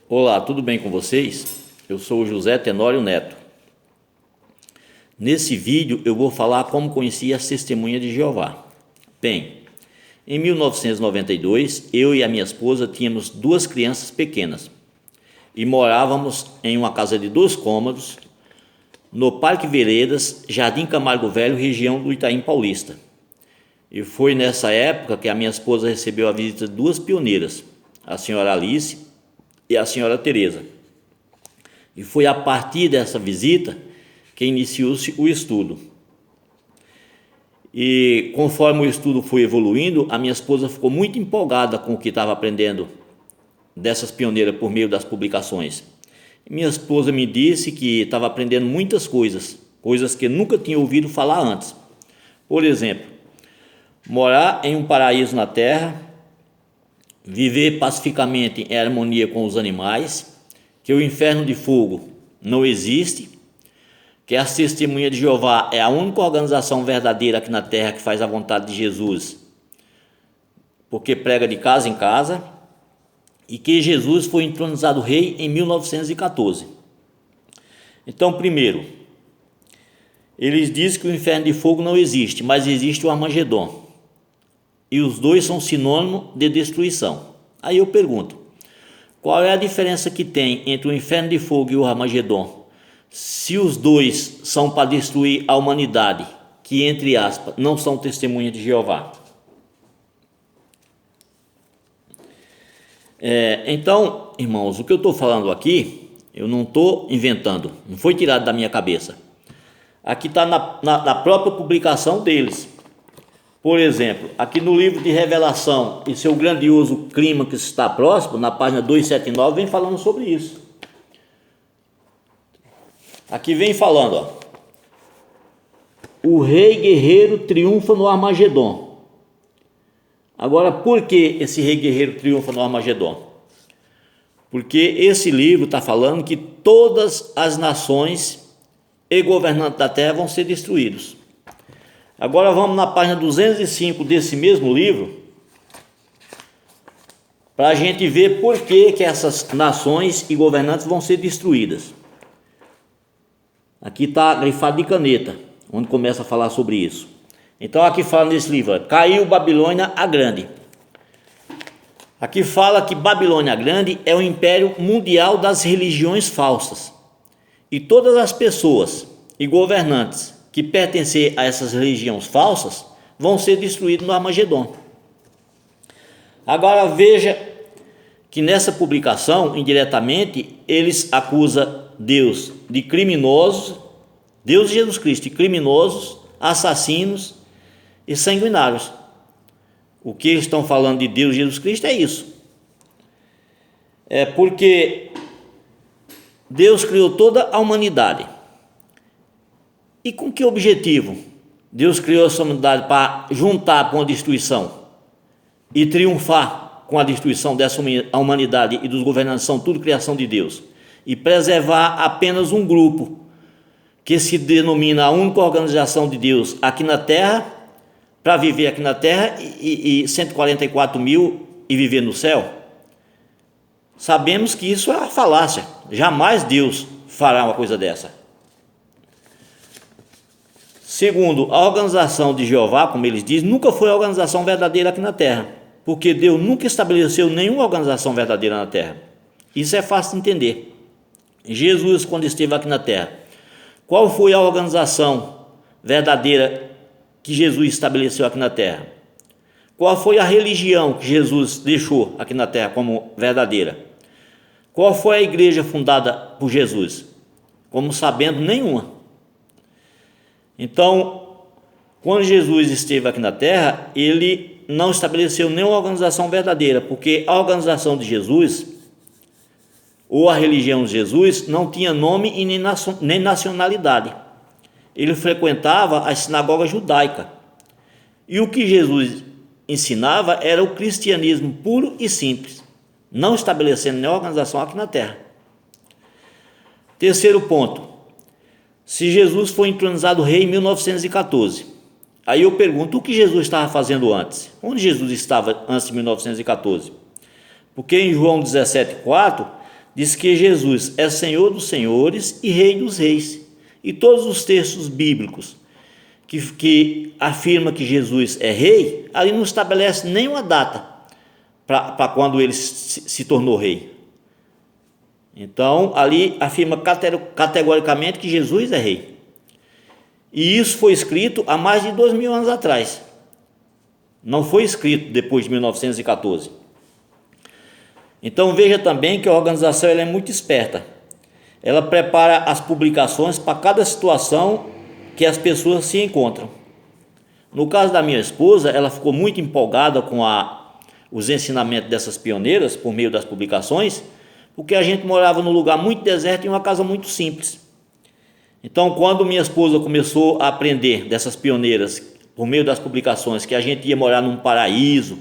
Olá, tudo bem com vocês? Eu sou o José Tenório Neto. Nesse vídeo eu vou falar como conheci as Testemunhas de Jeová. Bem, em 1992, eu e a minha esposa tínhamos duas crianças pequenas e morávamos em uma casa de 2 cômodos no Parque Veredas, Jardim Camargo Velho, região do Itaim Paulista. E foi nessa época que a minha esposa recebeu a visita de 2 pioneiras, a senhora Alice e a senhora Teresa. E foi a partir dessa visita que iniciou-se o estudo. E conforme o estudo foi evoluindo, a minha esposa ficou muito empolgada com o que estava aprendendo dessas pioneiras por meio das publicações. Minha esposa me disse que estava aprendendo muitas coisas que nunca tinha ouvido falar antes. Por exemplo, morar em um paraíso na terra, viver pacificamente em harmonia com os animais, que o inferno de fogo não existe, que as Testemunhas de Jeová é a única organização verdadeira aqui na terra que faz a vontade de Jesus, porque prega de casa em casa, e que Jesus foi entronizado rei em 1914. Então, primeiro, eles dizem que o inferno de fogo não existe, mas existe o Armagedon. E os dois são sinônimo de destruição. Aí eu pergunto, qual é a diferença que tem entre o inferno de fogo e o Armagedon? Se os dois são para destruir a humanidade, que entre aspas não são testemunhas de Jeová. Então, irmãos, o que eu estou falando aqui, eu não estou inventando, não foi tirado da minha cabeça. Aqui está na própria publicação deles. Por exemplo, aqui no livro de Revelação e seu grandioso clima que está próximo, na página 279, vem falando sobre isso. Aqui vem falando, ó, o rei guerreiro triunfa no Armagedon. Agora, por que esse rei guerreiro triunfa no Armagedon? Porque esse livro está falando que todas as nações e governantes da terra vão ser destruídos. Agora vamos na página 205 desse mesmo livro, para a gente ver por que essas nações e governantes vão ser destruídas. Aqui está grifado de caneta, onde começa a falar sobre isso. Então aqui fala nesse livro, caiu Babilônia a Grande. Aqui fala que Babilônia a Grande é o império mundial das religiões falsas. E todas as pessoas e governantes que pertencer a essas religiões falsas vão ser destruídos no Armagedon. Agora veja que nessa publicação, indiretamente, eles acusam Deus de criminosos, Deus e Jesus Cristo, de criminosos, assassinos e sanguinários. O que eles estão falando de Deus e Jesus Cristo é isso. É porque Deus criou toda a humanidade. E com que objetivo Deus criou essa humanidade? Para juntar com a destruição e triunfar com a destruição dessa humanidade e dos governantes, são tudo criação de Deus, e preservar apenas um grupo que se denomina a única organização de Deus aqui na terra, para viver aqui na terra, e 144 mil e viver no céu. Sabemos que isso é uma falácia, jamais Deus fará uma coisa dessa. Segundo, a organização de Jeová, como eles dizem, nunca foi a organização verdadeira aqui na terra, porque Deus nunca estabeleceu nenhuma organização verdadeira na terra. Isso é fácil de entender. Jesus, quando esteve aqui na terra, qual foi a organização verdadeira que Jesus estabeleceu aqui na terra? Qual foi a religião que Jesus deixou aqui na terra como verdadeira? Qual foi a igreja fundada por Jesus? Como sabendo, nenhuma. Então, quando Jesus esteve aqui na terra, ele não estabeleceu nenhuma organização verdadeira, porque a organização de Jesus, ou a religião de Jesus, não tinha nome e nem nacionalidade. Ele frequentava a sinagoga judaica. E o que Jesus ensinava era o cristianismo puro e simples, não estabelecendo nenhuma organização aqui na terra. Terceiro ponto. Se Jesus foi entronizado rei em 1914, aí eu pergunto, o que Jesus estava fazendo antes? Onde Jesus estava antes de 1914? Porque em João 17,4 diz que Jesus é Senhor dos senhores e Rei dos reis. E todos os textos bíblicos que afirma que Jesus é rei, ali não estabelece nenhuma data para quando ele se tornou rei. Então, ali afirma categoricamente que Jesus é rei. E isso foi escrito há mais de 2000 anos atrás. Não foi escrito depois de 1914. Então, veja também que a organização ela é muito esperta. Ela prepara as publicações para cada situação que as pessoas se encontram. No caso da minha esposa, ela ficou muito empolgada com os ensinamentos dessas pioneiras por meio das publicações, porque a gente morava num lugar muito deserto e uma casa muito simples. Então, quando minha esposa começou a aprender dessas pioneiras por meio das publicações que a gente ia morar num paraíso,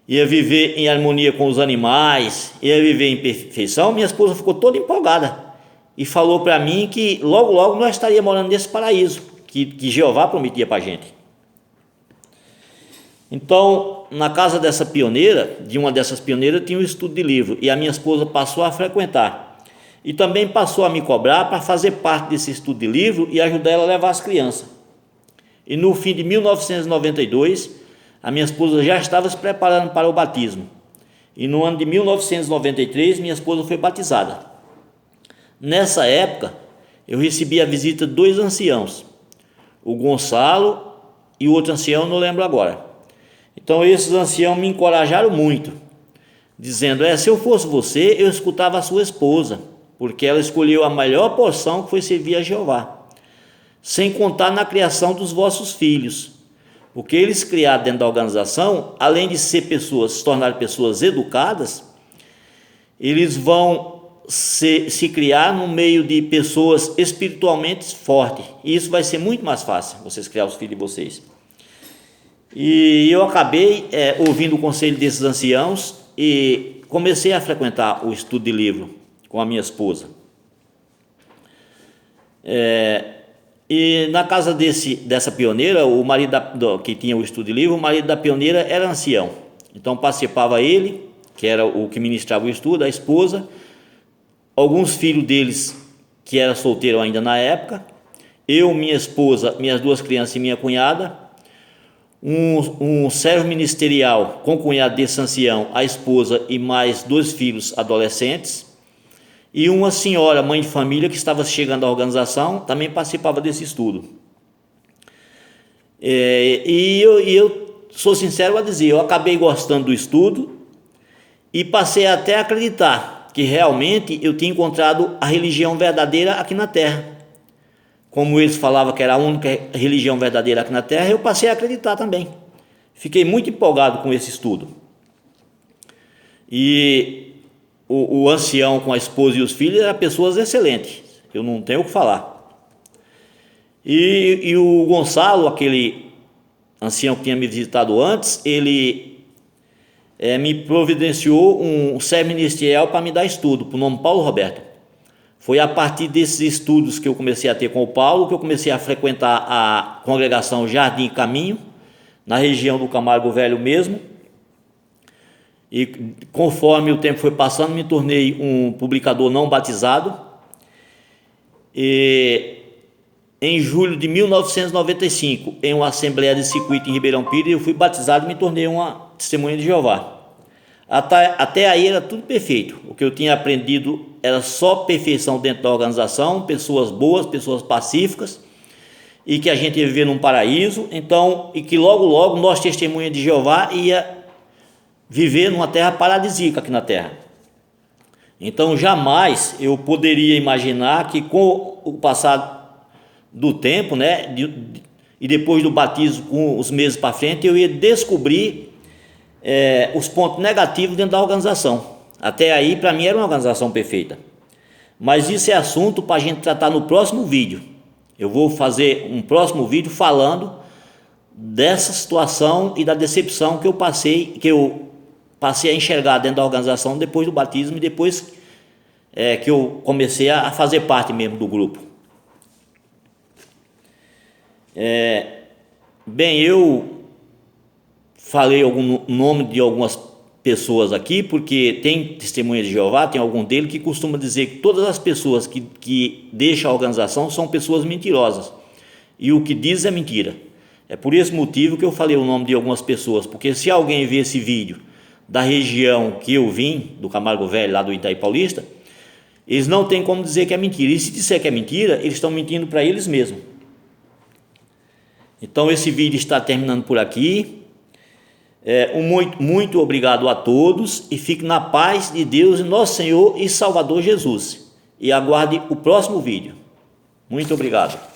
ia viver em harmonia com os animais, ia viver em perfeição, minha esposa ficou toda empolgada e falou para mim que logo logo nós estaríamos morando nesse paraíso que Jeová prometia para a gente. Então, na casa dessa pioneira, de uma dessas pioneiras, tinha um estudo de livro e a minha esposa passou a frequentar e também passou a me cobrar para fazer parte desse estudo de livro e ajudar ela a levar as crianças. E no fim de 1992, a minha esposa já estava se preparando para o batismo. E no ano de 1993, minha esposa foi batizada. Nessa época, eu recebi a visita de 2 anciãos, o Gonçalo e o outro ancião, não lembro agora. Então, esses anciãos me encorajaram muito, dizendo: se eu fosse você, eu escutava a sua esposa, porque ela escolheu a melhor porção, que foi servir a Jeová, sem contar na criação dos vossos filhos, porque eles criados dentro da organização, além de se tornar pessoas educadas, eles vão se criar no meio de pessoas espiritualmente fortes, e isso vai ser muito mais fácil, vocês criar os filhos de vocês. E eu acabei ouvindo o conselho desses anciãos e comecei a frequentar o estudo de livro com a minha esposa. E na casa dessa pioneira, o marido que tinha o estudo de livro, o marido da pioneira era ancião. Então participava ele, que era o que ministrava o estudo, a esposa, alguns filhos deles que era solteiro ainda na época, eu, minha esposa, minhas 2 crianças e minha cunhada, um servo ministerial com o cunhado desse ancião, a esposa e mais 2 filhos adolescentes, e uma senhora, mãe de família, que estava chegando à organização, também participava desse estudo. E eu sou sincero a dizer, eu acabei gostando do estudo e passei até a acreditar que realmente eu tinha encontrado a religião verdadeira aqui na Terra. Como eles falavam que era a única religião verdadeira aqui na Terra, eu passei a acreditar também. Fiquei muito empolgado com esse estudo. E o ancião com a esposa e os filhos eram pessoas excelentes, eu não tenho o que falar. E o Gonçalo, aquele ancião que tinha me visitado antes, ele me providenciou um servo ministerial para me dar estudo, para o nome Paulo Roberto. Foi a partir desses estudos que eu comecei a ter com o Paulo, que eu comecei a frequentar a congregação Jardim Caminho, na região do Camargo Velho mesmo. E conforme o tempo foi passando, me tornei um publicador não batizado. E em julho de 1995, em uma assembleia de circuito em Ribeirão Pires, eu fui batizado e me tornei uma testemunha de Jeová. Até aí era tudo perfeito. O que eu tinha aprendido era só perfeição dentro da organização, pessoas boas, pessoas pacíficas, e que a gente ia viver num paraíso. Então, e que logo logo nós, testemunha de Jeová, ia viver numa terra paradisíaca aqui na terra. Então jamais eu poderia imaginar que com o passar do tempo, e depois do batismo, com os meses para frente, eu ia descobrir os pontos negativos dentro da organização. Até aí, para mim, era uma organização perfeita. Mas isso é assunto para a gente tratar no próximo vídeo. Eu vou fazer um próximo vídeo falando dessa situação e da decepção que eu passei a enxergar dentro da organização depois do batismo e depois que eu comecei a fazer parte mesmo do grupo. Bem, eu falei algum nome de algumas pessoas aqui, porque tem testemunha de Jeová, tem algum deles que costuma dizer que todas as pessoas que deixam a organização são pessoas mentirosas, e o que diz é mentira. É por esse motivo que eu falei o nome de algumas pessoas, porque se alguém ver esse vídeo da região que eu vim, do Camargo Velho, lá do Itaí Paulista, eles não têm como dizer que é mentira, e se disser que é mentira, eles estão mentindo para eles mesmos. Então esse vídeo está terminando por aqui. Muito obrigado a todos, e fique na paz de Deus, nosso Senhor e Salvador Jesus, e aguarde o próximo vídeo. Muito obrigado.